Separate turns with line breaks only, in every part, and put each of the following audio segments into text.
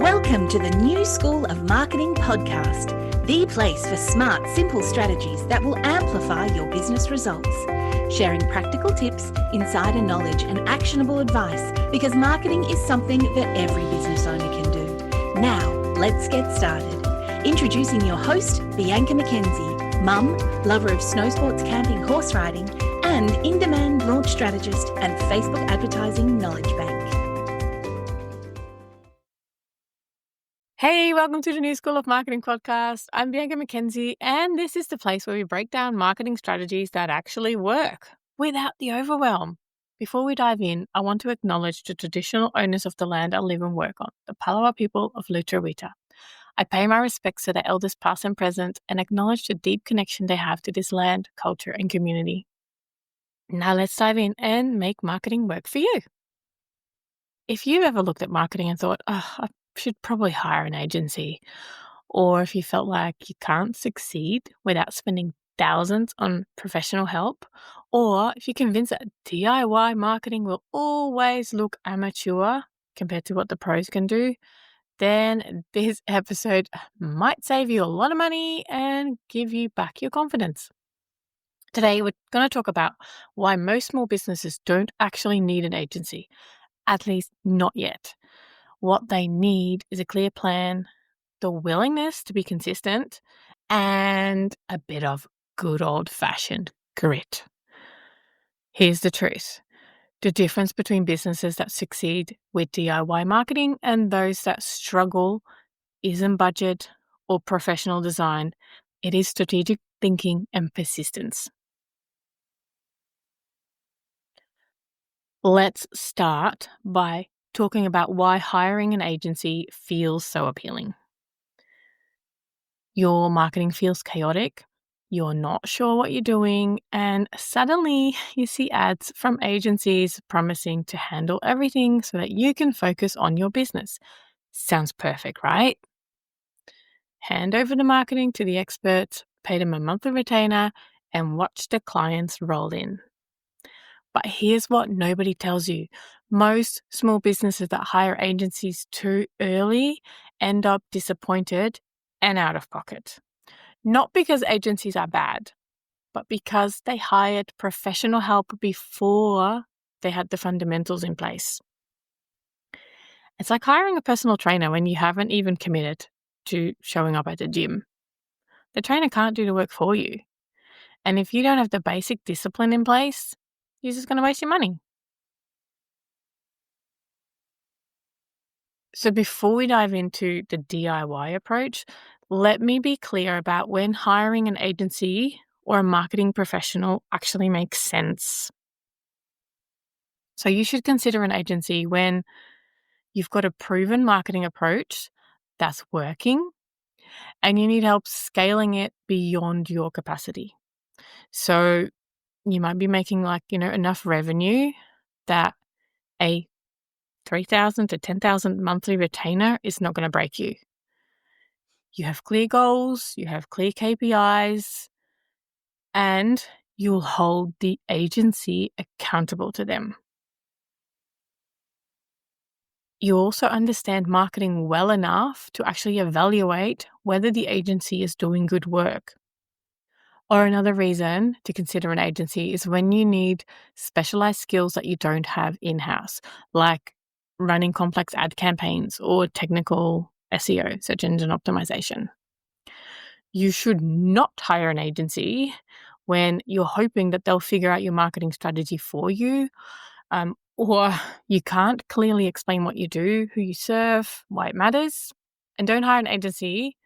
Welcome to the New School of Marketing podcast, the place for smart, simple strategies that will amplify your business results. Sharing practical tips, insider knowledge, and actionable advice because marketing is something that every business owner can do. Now, let's get started. Introducing your host, Bianca McKenzie, mum, lover of snow sports, camping, horse riding, and in-demand launch strategist and Facebook advertising knowledge bank.
Hey, welcome to the New School of Marketing podcast. I'm Bianca McKenzie, and this is the place where we break down marketing strategies that actually work without the overwhelm. Before we dive in, I want to acknowledge the traditional owners of the land I live and work on, the Palawa people of Lutruwita. I pay my respects to the elders past and present and acknowledge the deep connection they have to this land, culture, and community. Now let's dive in and make marketing work for you. If you've ever looked at marketing and thought, I should probably hire an agency, or if you felt like you can't succeed without spending thousands on professional help, or if you're convinced that DIY marketing will always look amateur compared to what the pros can do, then this episode might save you a lot of money and give you back your confidence. Today, we're going to talk about why most small businesses don't actually need an agency, at least not yet. What they need is a clear plan, the willingness to be consistent, and a bit of good old-fashioned grit. Here's the truth. The difference between businesses that succeed with DIY marketing and those that struggle isn't budget or professional design. It is strategic thinking and persistence. Let's start by talking about why hiring an agency feels so appealing. Your marketing feels chaotic, you're not sure what you're doing, and suddenly you see ads from agencies promising to handle everything so that you can focus on your business. Sounds perfect, right? Hand over the marketing to the experts, pay them a monthly retainer, and watch the clients roll in. But here's what nobody tells you. Most small businesses that hire agencies too early end up disappointed and out of pocket. Not because agencies are bad, but because they hired professional help before they had the fundamentals in place. It's like hiring a personal trainer when you haven't even committed to showing up at the gym. The trainer can't do the work for you. And if you don't have the basic discipline in place, you're just going to waste your money. So before we dive into the DIY approach, let me be clear about when hiring an agency or a marketing professional actually makes sense. So you should consider an agency when you've got a proven marketing approach that's working and you need help scaling it beyond your capacity. So you might be making enough revenue that a $3,000 to $10,000 monthly retainer is not going to break you. You have clear goals, you have clear KPIs, and you'll hold the agency accountable to them. You also understand marketing well enough to actually evaluate whether the agency is doing good work. Or another reason to consider an agency is when you need specialized skills that you don't have in-house, like running complex ad campaigns or technical SEO, search engine optimization. You should not hire an agency when you're hoping that they'll figure out your marketing strategy for you, or you can't clearly explain what you do, who you serve, why it matters. And don't hire an agency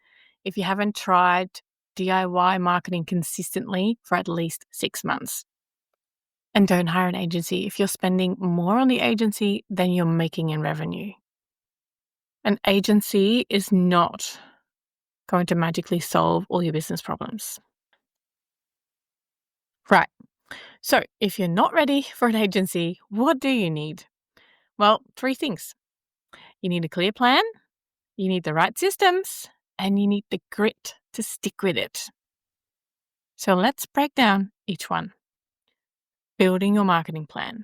if you haven't tried DIY marketing consistently for at least 6 months. And don't hire an agency if you're spending more on the agency than you're making in revenue. An agency is not going to magically solve all your business problems. Right. So if you're not ready for an agency, what do you need? Well, 3 things. You need a clear plan, you need the right systems, and you need the grit to stick with it. So let's break down each one. Building your marketing plan.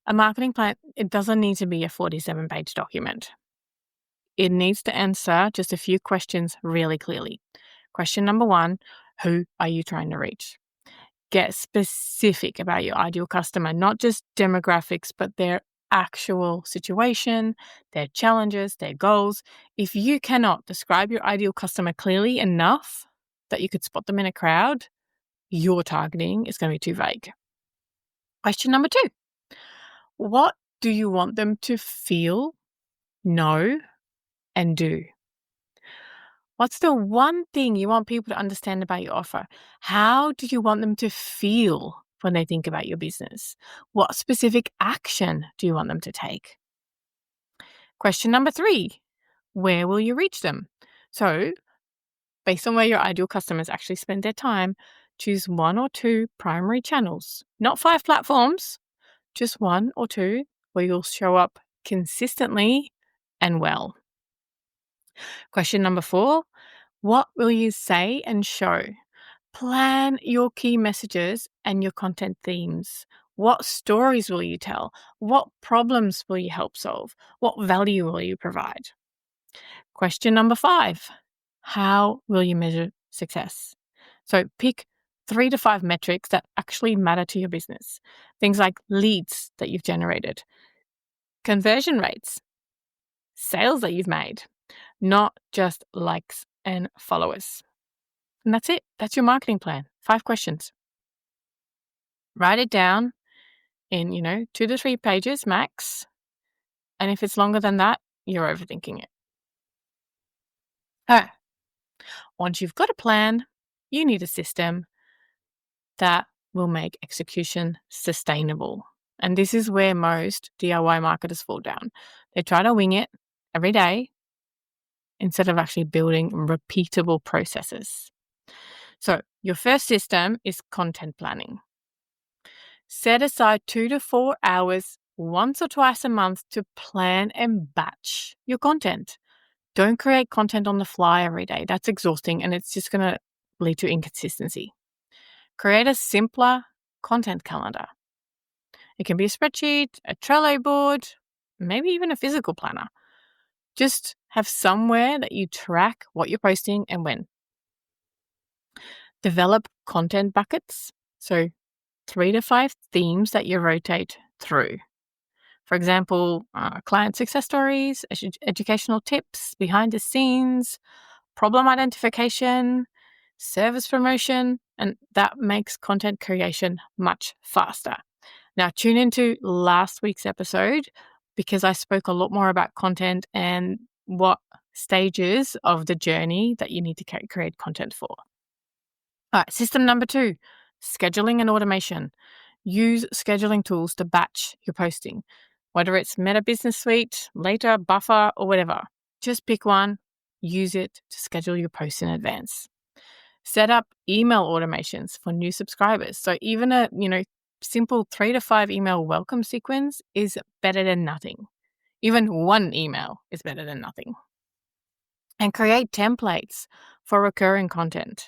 A marketing plan, it doesn't need to be a 47-page document. it needs to answer just a few questions really clearly. Question number 1, who are you trying to reach? Get specific about your ideal customer, not just demographics, but their actual situation, their challenges, their goals. If you cannot describe your ideal customer clearly enough that you could spot them in a crowd, your targeting is going to be too vague. Question number 2, what do you want them to feel, know, and do? What's the one thing you want people to understand about your offer? How do you want them to feel when they think about your business? What specific action do you want them to take? Question number 3, where will you reach them? So, based on where your ideal customers actually spend their time, choose 1 or 2 primary channels, not 5 platforms, just 1 or 2 where you'll show up consistently and well. Question number 4, what will you say and show? Plan your key messages and your content themes. What stories will you tell? What problems will you help solve? What value will you provide? Question number 5, how will you measure success? So pick 3 to 5 metrics that actually matter to your business. Things like leads that you've generated, conversion rates, sales that you've made, not just likes and followers. And that's it. That's your marketing plan. 5 questions. Write it down in, 2 to 3 pages max. And if it's longer than that, you're overthinking it. Once you've got a plan, you need a system that will make execution sustainable. And this is where most DIY marketers fall down. They try to wing it every day instead of actually building repeatable processes. So your first system is content planning. Set aside 2 to 4 hours once or twice a month to plan and batch your content. Don't create content on the fly every day. That's exhausting and it's just going to lead to inconsistency. Create a simpler content calendar. It can be a spreadsheet, a Trello board, maybe even a physical planner. Just have somewhere that you track what you're posting and when. Develop content buckets. So 3 to 5 themes that you rotate through. For example, client success stories, educational tips, behind the scenes, problem identification, service promotion, and that makes content creation much faster. Now, tune into last week's episode because I spoke a lot more about content and what stages of the journey that you need to create content for. All right, system number 2, scheduling and automation. Use scheduling tools to batch your posting, whether it's Meta Business Suite, Later, Buffer, or whatever. Just pick one, use it to schedule your posts in advance. Set up email automations for new subscribers. So even a, simple 3 to 5 email welcome sequence is better than nothing. Even 1 email is better than nothing. And create templates for recurring content.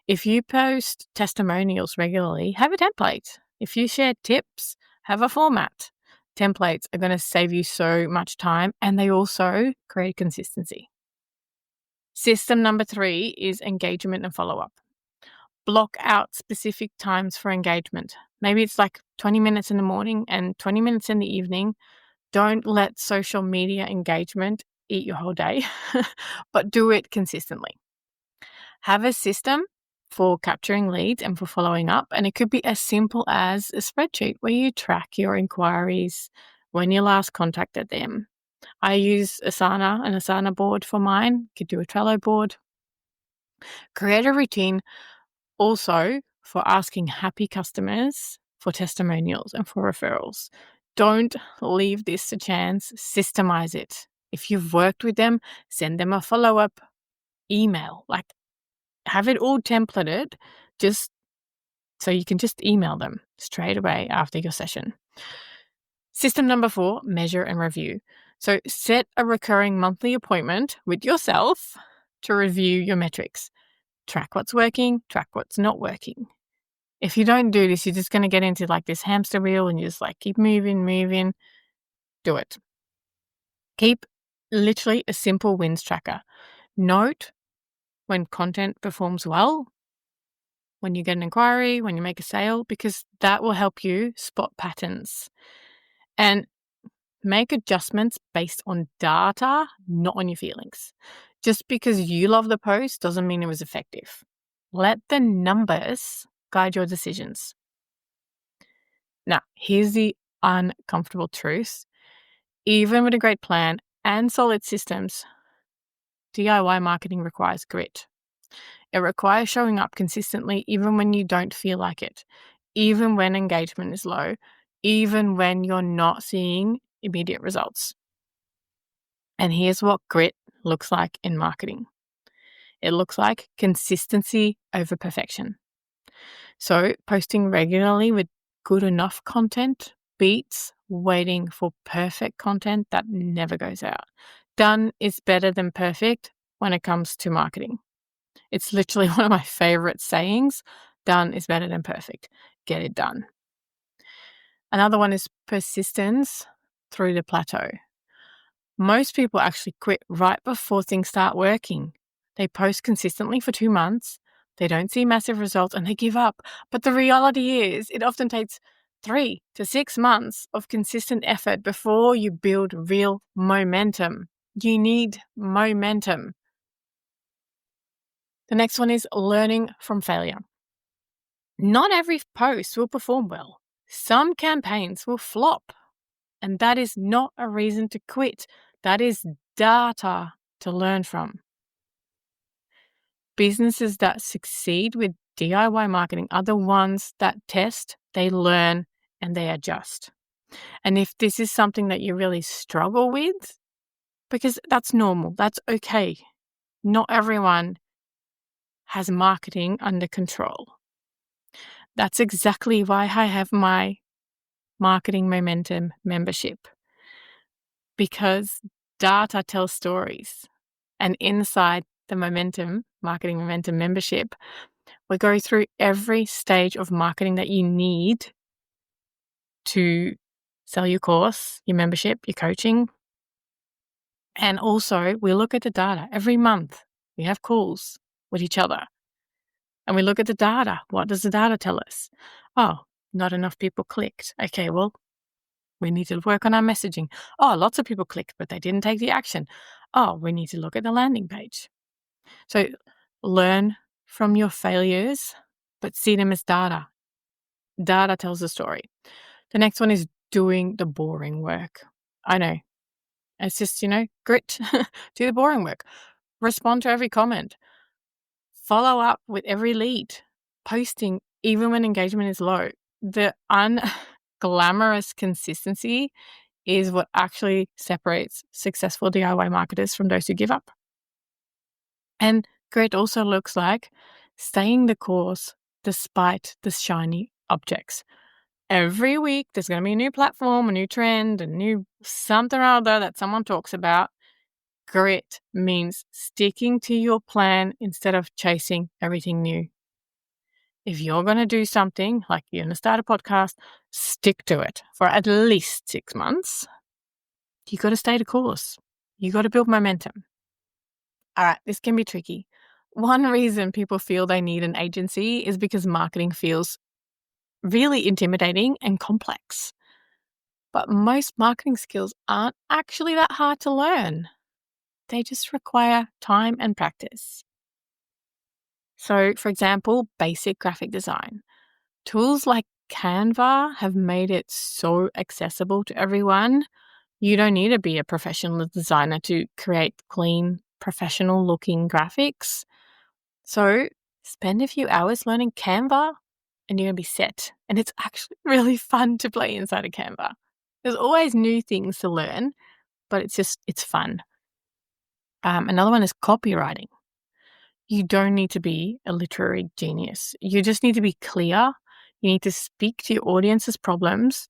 If you post testimonials regularly, have a template. If you share tips, have a format. Templates are going to save you so much time and they also create consistency. System number 3 is engagement and follow-up. Block out specific times for engagement. Maybe it's like 20 minutes in the morning and 20 minutes in the evening. Don't let social media engagement eat your whole day, but do it consistently. Have a system for capturing leads and for following up. And it could be as simple as a spreadsheet where you track your inquiries, when you last contacted them. I use an Asana board for mine. You could do a Trello board. Create a routine also for asking happy customers for testimonials and for referrals. Don't leave this to chance. Systemize it. If you've worked with them, send them a follow-up email. Have it all templated just so you can just email them straight away after your session. System number 4, measure and review. So set a recurring monthly appointment with yourself to review your metrics. Track what's working, track what's not working. If you don't do this, you're just going to get into this hamster wheel and you just keep moving. Do it. Keep literally a simple wins tracker. Note when content performs well, when you get an inquiry, when you make a sale, because that will help you spot patterns. And make adjustments based on data, not on your feelings. Just because you love the post doesn't mean it was effective. Let the numbers guide your decisions. Now, here's the uncomfortable truth. Even with a great plan and solid systems, DIY marketing requires grit. It requires showing up consistently even when you don't feel like it, even when engagement is low, even when you're not seeing immediate results. And here's what grit looks like in marketing. It looks like consistency over perfection. So posting regularly with good enough content beats waiting for perfect content that never goes out. Done is better than perfect when it comes to marketing. It's literally one of my favorite sayings. Done is better than perfect. Get it done. Another one is persistence through the plateau. Most people actually quit right before things start working. They post consistently for 2 months, they don't see massive results, and they give up. But the reality is, it often takes 3 to 6 months of consistent effort before you build real momentum. You need momentum. The next one is learning from failure. Not every post will perform well. Some campaigns will flop. And that is not a reason to quit. That is data to learn from. Businesses that succeed with DIY marketing are the ones that test, they learn, and they adjust. And if this is something that you really struggle with, because that's normal, that's okay. Not everyone has marketing under control. That's exactly why I have my Marketing Momentum membership. Because data tells stories. And inside the Marketing Momentum membership, we go through every stage of marketing that you need to sell your course, your membership, your coaching. And also, we look at the data every month. We have calls with each other. And we look at the data. What does the data tell us? Oh, not enough people clicked. Okay, well, we need to work on our messaging. Oh, lots of people clicked, but they didn't take the action. Oh, we need to look at the landing page. So learn from your failures, but see them as data. Data tells the story. The next one is doing the boring work. I know. It's just, grit. Do the boring work. Respond to every comment. Follow up with every lead. Posting even when engagement is low. The unglamorous consistency is what actually separates successful DIY marketers from those who give up. And grit also looks like staying the course despite the shiny objects. Every week, there's going to be a new platform, a new trend, a new something or other that someone talks about. Grit means sticking to your plan instead of chasing everything new. If you're going to do something, like you're going to start a podcast, stick to it for at least 6 months. You got to stay the course. You got to build momentum. All right, this can be tricky. One reason people feel they need an agency is because marketing feels really intimidating and complex. But most marketing skills aren't actually that hard to learn. They just require time and practice. So, for example, basic graphic design. Tools like Canva have made it so accessible to everyone. You don't need to be a professional designer to create clean, professional-looking graphics. So spend a few hours learning Canva and you're going to be set. And it's actually really fun to play inside of Canva. There's always new things to learn, but it's fun. Another one is copywriting. You don't need to be a literary genius. You just need to be clear. You need to speak to your audience's problems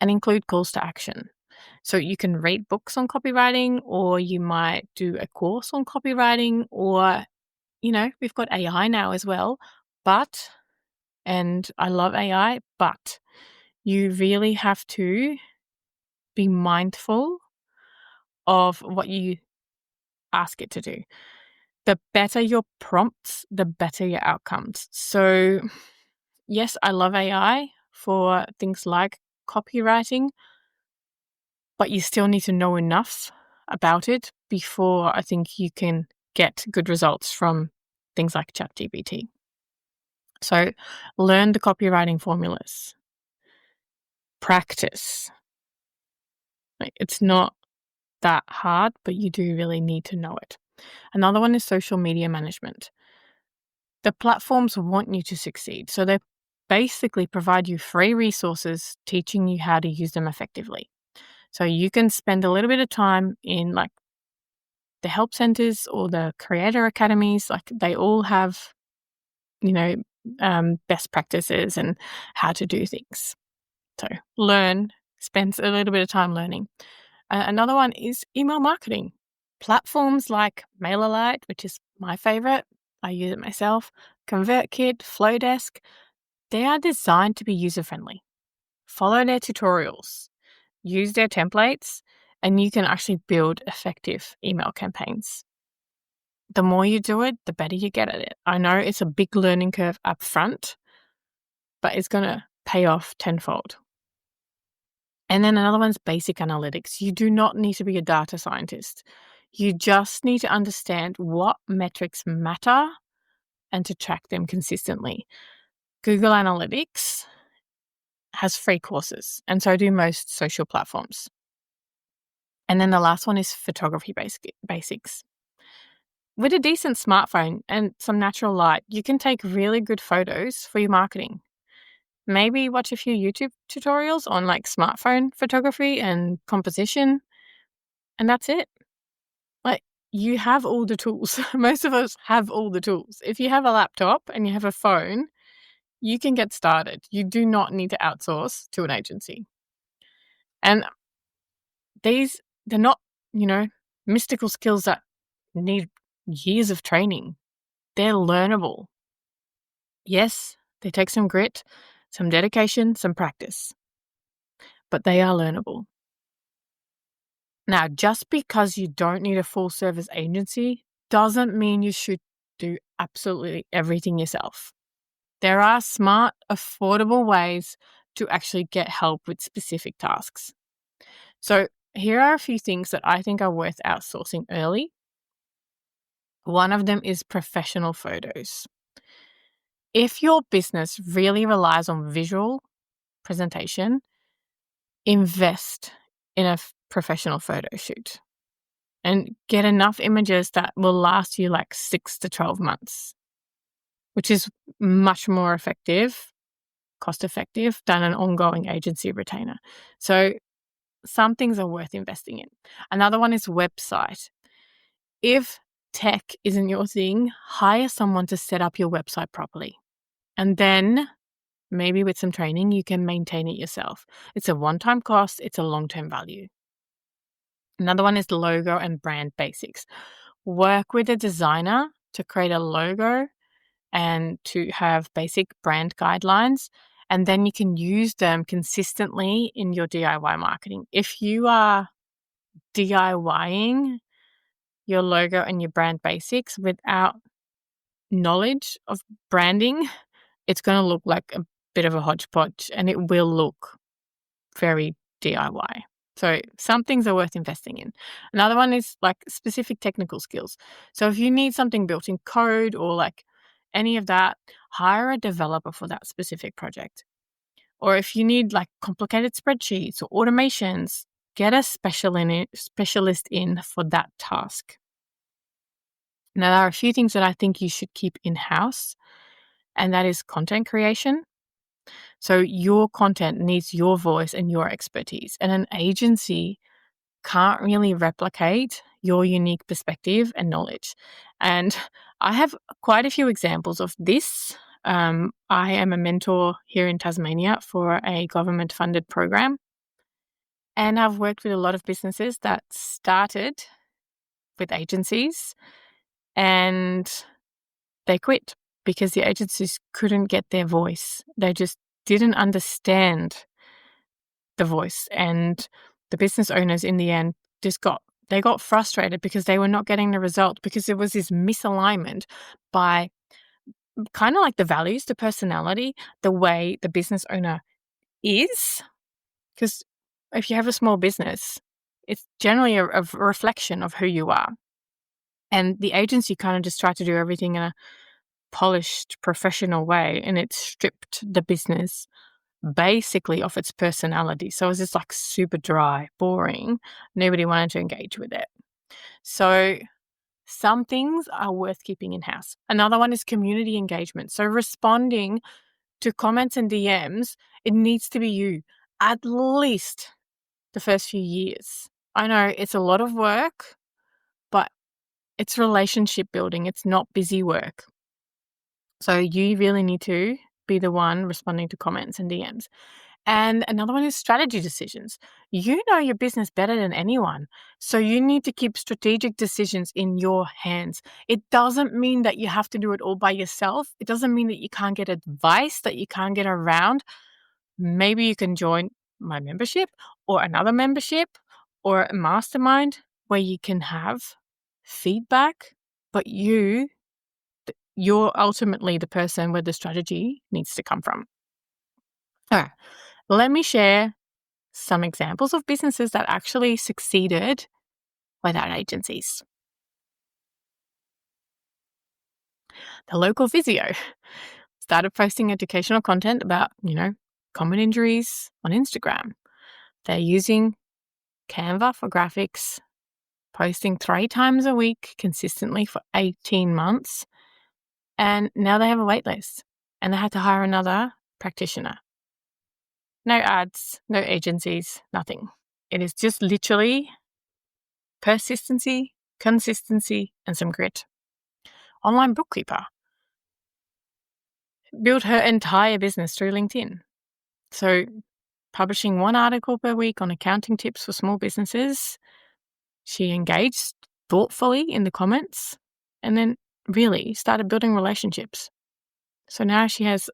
and include calls to action. So you can read books on copywriting, or you might do a course on copywriting, or, we've got AI now as well. And I love AI, but you really have to be mindful of what you ask it to do. The better your prompts, the better your outcomes. So, yes, I love AI for things like copywriting, but you still need to know enough about it before I think you can get good results from things like ChatGPT. So, learn the copywriting formulas. Practice. It's not that hard, but you do really need to know it. Another one is social media management. The platforms want you to succeed, so they basically provide you free resources teaching you how to use them effectively. So you can spend a little bit of time in like the help centers or the creator academies. Like they all have, best practices and how to do things. So learn, spend a little bit of time learning. Another one is email marketing. Platforms like MailerLite, which is my favorite, I use it myself, ConvertKit, Flowdesk, they are designed to be user-friendly. Follow their tutorials, use their templates, and you can actually build effective email campaigns. The more you do it, the better you get at it. I know it's a big learning curve up front, but it's going to pay off tenfold. And then another one's basic analytics. You do not need to be a data scientist. You just need to understand what metrics matter and to track them consistently. Google Analytics has free courses, and so do most social platforms. And then the last one is photography basics. With a decent smartphone and some natural light, you can take really good photos for your marketing. Maybe watch a few YouTube tutorials on like smartphone photography and composition, and that's it. Like, you have all the tools. Most of us have all the tools. If you have a laptop and you have a phone, you can get started. You do not need to outsource to an agency. And they're not, mystical skills that need years of training. They're learnable. Yes, they take some grit, some dedication, some practice, but they are learnable. Now, just because you don't need a full service agency doesn't mean you should do absolutely everything yourself. There are smart, affordable ways to actually get help with specific tasks. So here are a few things that I think are worth outsourcing early. One of them is professional photos. If your business really relies on visual presentation, invest in a professional photo shoot and get enough images that will last you like 6 to 12 months, which is much more effective, cost-effective than an ongoing agency retainer. So some things are worth investing in. Another one is website. If tech isn't your thing, hire someone to set up your website properly. And then maybe with some training, you can maintain it yourself. It's a one-time cost. It's a long-term value. Another one is logo and brand basics. Work with a designer to create a logo and to have basic brand guidelines, and then you can use them consistently in your DIY marketing. If you are DIYing your logo and your brand basics without knowledge of branding, it's going to look like a bit of a hodgepodge and it will look very DIY. So some things are worth investing in. Another one is like specific technical skills. So if you need something built in code or like any of that, hire a developer for that specific project. Or if you need like complicated spreadsheets or automations, get a specialist in for that task. Now, there are a few things that I think you should keep in-house, and that is content creation. So your content needs your voice and your expertise, and an agency can't really replicate your unique perspective and knowledge. And I have quite a few examples of this. I am a mentor here in Tasmania for a government-funded program, and I've worked with a lot of businesses that started with agencies and they quit because the agencies couldn't get their voice. They just didn't understand the voice, and the business owners in the end just got They got frustrated because they were not getting the result, because there was this misalignment by kind of like the values, the personality, the way the business owner is. Because if you have a small business, it's generally a reflection of who you are. And the agency kind of just tried to do everything in a polished, professional way, and it stripped the business basically off its personality. So it was just like super dry, boring. Nobody wanted to engage with it. So some things are worth keeping in-house. Another one is community engagement. So responding to comments and DMs, it needs to be you at least the first few years. I know it's a lot of work, but it's relationship building. It's not busy work. So you really need to be the one responding to comments and DMs. And another one is strategy decisions. You know your business better than anyone. So you need to keep strategic decisions in your hands. It doesn't mean that you have to do it all by yourself. It doesn't mean that you can't get advice, that you can't get around. Maybe you can join my membership or another membership or a mastermind where you can have feedback, but you're ultimately the person where the strategy needs to come from. All right. Let me share some examples of businesses that actually succeeded without agencies. The local physio started posting educational content about, common injuries on Instagram. They're using Canva for graphics, posting 3 times a week consistently for 18 months. And now they have a wait list and they had to hire another practitioner. No ads, no agencies, nothing. It is just literally persistency, consistency, and some grit. Online bookkeeper built her entire business through LinkedIn. So publishing 1 article per week on accounting tips for small businesses. She engaged thoughtfully in the comments and then really started building relationships. So now she has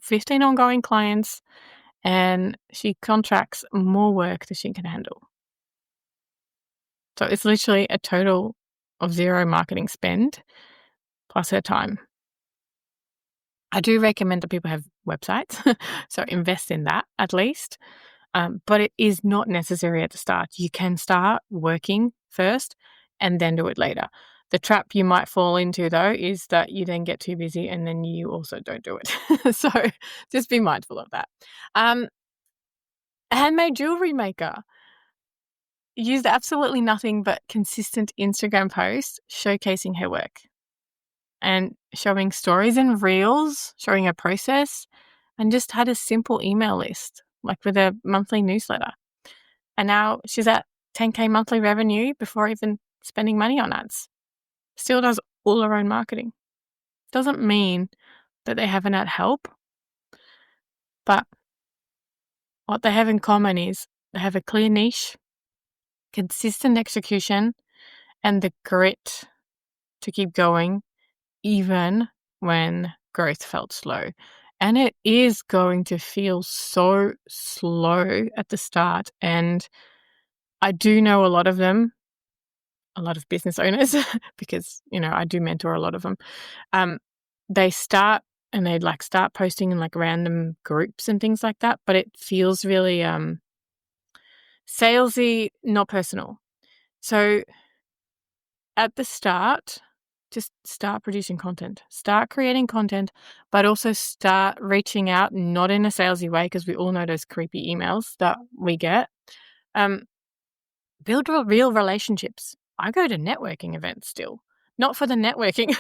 15 ongoing clients and she contracts more work than she can handle. So it's literally a total of 0 marketing spend plus her time. I do recommend that people have websites, so invest in that at least. But it is not necessary at the start. You can start working first and then do it later. The trap you might fall into, though, is that you then get too busy and then you also don't do it. So just be mindful of that. A handmade jewelry maker used absolutely nothing but consistent Instagram posts showcasing her work and showing stories and reels, showing her process, and just had a simple email list, like with a monthly newsletter. And now she's at 10K monthly revenue before even spending money on ads. Still does all her own marketing. Doesn't mean that they haven't had help, but what they have in common is they have a clear niche, consistent execution, and the grit to keep going even when growth felt slow. And it is going to feel so slow at the start. And I do know a lot of them, a lot of business owners, because, I do mentor a lot of them. They start and they'd start posting in random groups and things like that, but it feels really salesy, not personal. So at the start, just start producing content, start creating content, but also start reaching out, not in a salesy way, because we all know those creepy emails that we get. Build real relationships. I go to networking events still, not for the networking,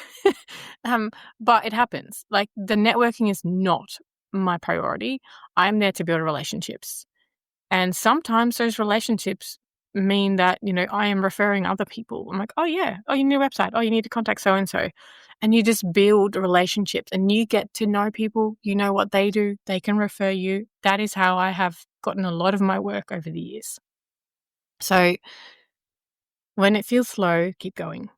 but it happens. The networking is not my priority. I'm there to build relationships. And sometimes those relationships mean that, I am referring other people. I'm like, oh yeah, oh, you need a website. Oh, you need to contact so-and-so. And you just build relationships and you get to know people. You know what they do. They can refer you. That is how I have gotten a lot of my work over the years. So when it feels slow, keep going.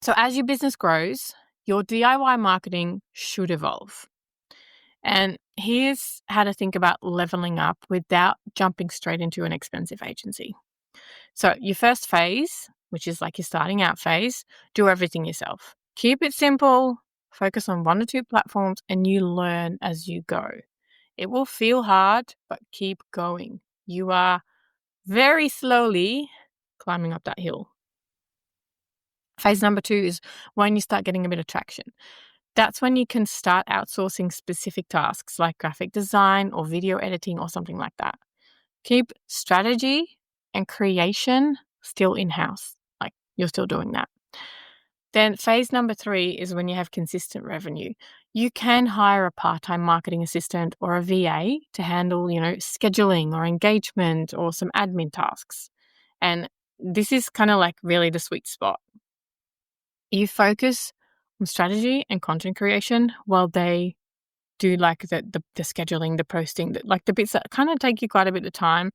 So as your business grows, your DIY marketing should evolve. And here's how to think about leveling up without jumping straight into an expensive agency. So your first phase, which is like your starting out phase, do everything yourself. Keep it simple, focus on 1 or 2 platforms, and you learn as you go. It will feel hard, but keep going. You are very slowly climbing up that hill. Phase number 2 is when you start getting a bit of traction. That's when you can start outsourcing specific tasks like graphic design or video editing or something like that. Keep strategy and creation still in-house, like you're still doing that. Then phase number 3 is when you have consistent revenue. You can hire a part-time marketing assistant or a VA to handle, scheduling or engagement or some admin tasks. And this is kind of like really the sweet spot. You focus on strategy and content creation while they do like the scheduling, the posting, like the bits that kind of take you quite a bit of time,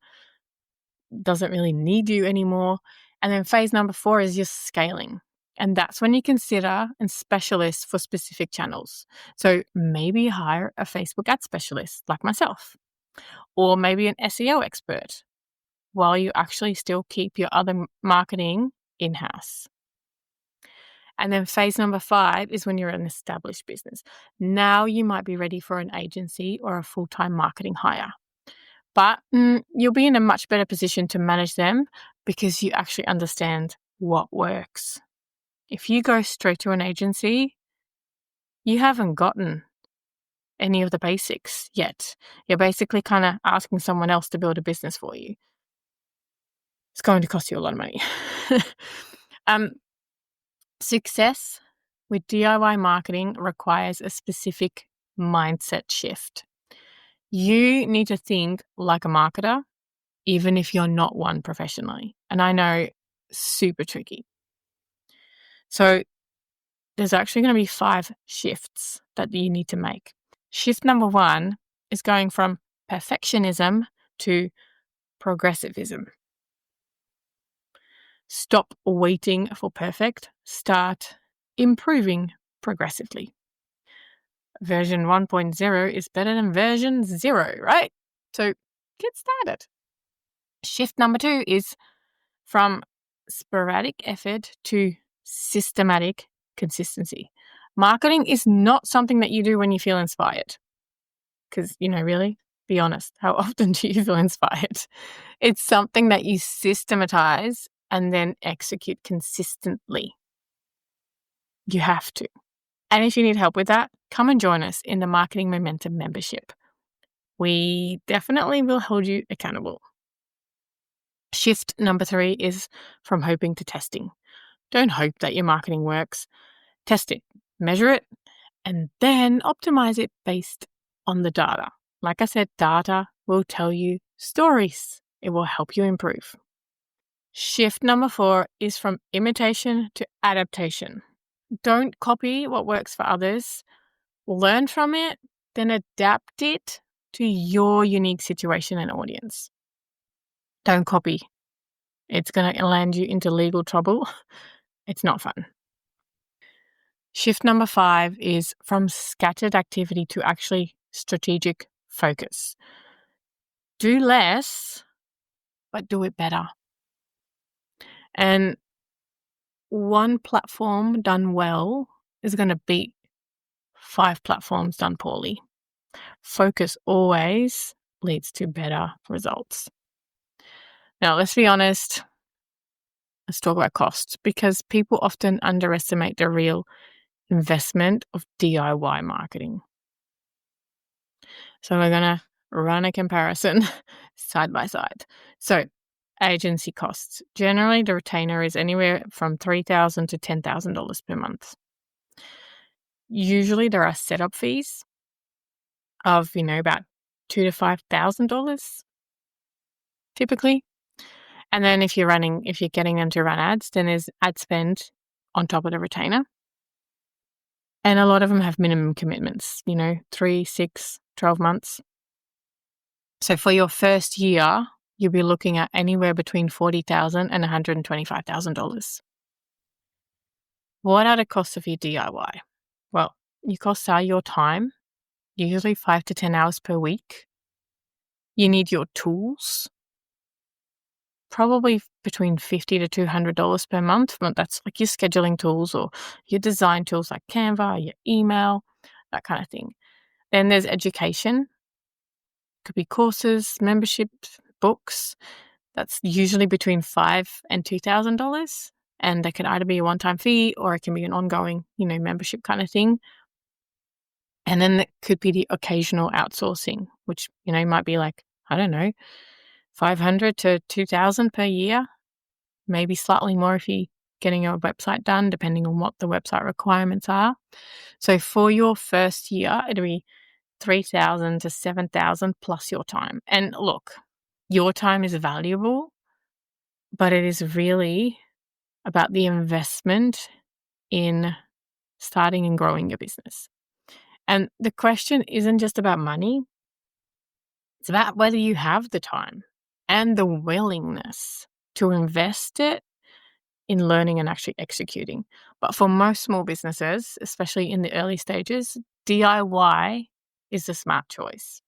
doesn't really need you anymore. And then phase number 4 is just scaling. And that's when you consider and specialists for specific channels. So maybe hire a Facebook ad specialist like myself, or maybe an SEO expert, while you actually still keep your other marketing in-house. And then phase number 5 is when you're an established business. Now you might be ready for an agency or a full-time marketing hire. But you'll be in a much better position to manage them because you actually understand what works. If you go straight to an agency, you haven't gotten any of the basics yet. You're basically kind of asking someone else to build a business for you. It's going to cost you a lot of money. Success with DIY marketing requires a specific mindset shift. You need to think like a marketer, even if you're not one professionally. And I know, super tricky. So there's actually going to be 5 shifts that you need to make. Shift number 1 is going from perfectionism to progressivism. Stop waiting for perfect. Start improving progressively. Version 1.0 is better than version 0, right? So get started. Shift number 2 is from sporadic effort to systematic consistency. Marketing is not something that you do when you feel inspired. Because, really, be honest, how often do you feel inspired? It's something that you systematize and then execute consistently. You have to. And if you need help with that, come and join us in the Marketing Momentum membership. We definitely will hold you accountable. Shift number 3 is from hoping to testing. Don't hope that your marketing works. Test it, measure it, and then optimize it based on the data. Like I said, data will tell you stories. It will help you improve. Shift number 4 is from imitation to adaptation. Don't copy what works for others. Learn from it, then adapt it to your unique situation and audience. Don't copy. It's going to land you into legal trouble. It's not fun. Shift number 5 is from scattered activity to actually strategic focus. Do less, but do it better. And one platform done well is going to beat 5 platforms done poorly. Focus always leads to better results. Now, let's be honest. Let's talk about costs, because people often underestimate the real investment of DIY marketing. So we're going to run a comparison side by side. So agency costs. Generally, the retainer is anywhere from $3,000 to $10,000 per month. Usually there are setup fees of, about $2,000 to $5,000 typically. And then if you're getting them to run ads, then there's ad spend on top of the retainer. And a lot of them have minimum commitments, 3, 6, 12 months. So for your first year, you'll be looking at anywhere between $40,000 and $125,000. What are the costs of your DIY? Well, your costs are your time, usually 5 to 10 hours per week. You need your tools. probably between $50 to $200 per month. But that's like your scheduling tools or your design tools like Canva, your email, that kind of thing. Then there's education. Could be courses, memberships, books. That's usually between $5,000 and $2,000. And they can either be a one-time fee or it can be an ongoing, membership kind of thing. And then there could be the occasional outsourcing, which, might be like, I don't know, $500 to $2,000 per year, maybe slightly more if you're getting your website done, depending on what the website requirements are. So for your first year, it'll be $3,000 to $7,000 plus your time. And look, your time is valuable, but it is really about the investment in starting and growing your business. And the question isn't just about money. It's about whether you have the time and the willingness to invest it in learning and actually executing. But for most small businesses, especially in the early stages, DIY is the smart choice.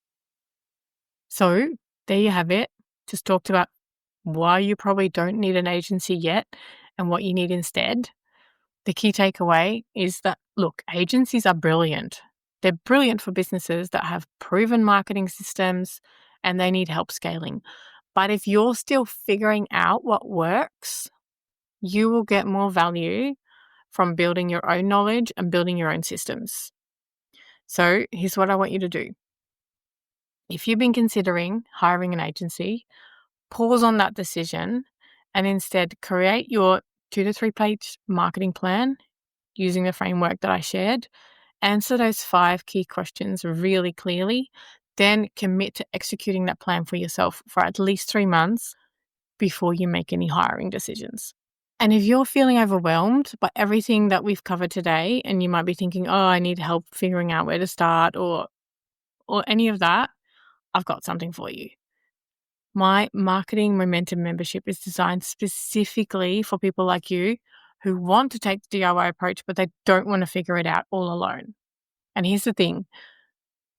So there you have it. Just talked about why you probably don't need an agency yet and what you need instead. The key takeaway is that, look, agencies are brilliant. They're brilliant for businesses that have proven marketing systems and they need help scaling. But if you're still figuring out what works, you will get more value from building your own knowledge and building your own systems. So here's what I want you to do. If you've been considering hiring an agency, pause on that decision and instead create your 2 to 3 page marketing plan using the framework that I shared. Answer those 5 key questions really clearly, then commit to executing that plan for yourself for at least 3 months before you make any hiring decisions. And if you're feeling overwhelmed by everything that we've covered today, and you might be thinking, oh, I need help figuring out where to start or any of that, I've got something for you. My Marketing Momentum membership is designed specifically for people like you who want to take the DIY approach, but they don't want to figure it out all alone. And here's the thing.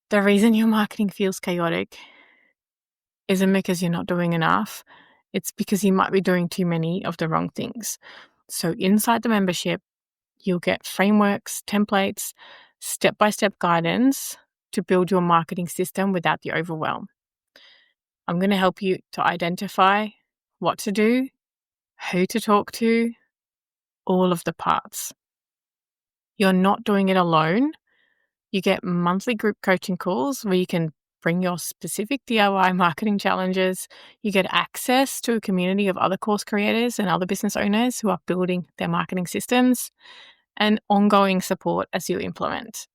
The reason your marketing feels chaotic isn't because you're not doing enough. It's because you might be doing too many of the wrong things. So inside the membership, you'll get frameworks, templates, step-by-step guidance to build your marketing system without the overwhelm. I'm going to help you to identify what to do, who to talk to, all of the parts. You're not doing it alone. You get monthly group coaching calls where you can bring your specific DIY marketing challenges. You get access to a community of other course creators and other business owners who are building their marketing systems, and ongoing support as you implement.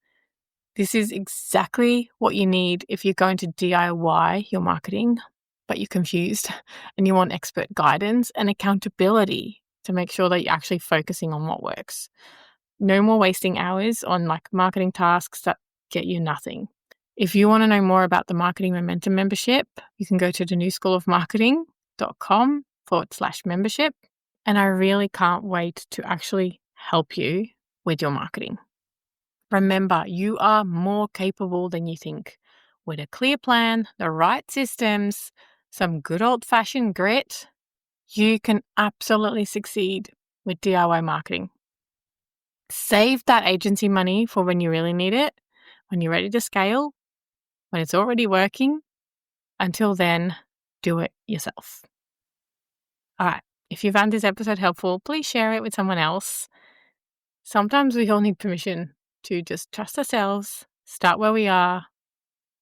This is exactly what you need if you're going to DIY your marketing, but you're confused and you want expert guidance and accountability to make sure that you're actually focusing on what works. No more wasting hours on marketing tasks that get you nothing. If you want to know more about the Marketing Momentum membership, you can go to thenewschoolofmarketing.com/membership. And I really can't wait to actually help you with your marketing. Remember, you are more capable than you think. With a clear plan, the right systems, some good old-fashioned grit, you can absolutely succeed with DIY marketing. Save that agency money for when you really need it, when you're ready to scale, when it's already working. Until then, do it yourself. All right. If you found this episode helpful, please share it with someone else. Sometimes we all need permission to just trust ourselves, start where we are,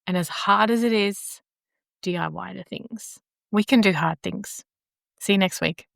and as hard as it is, DIY the things. We can do hard things. See you next week.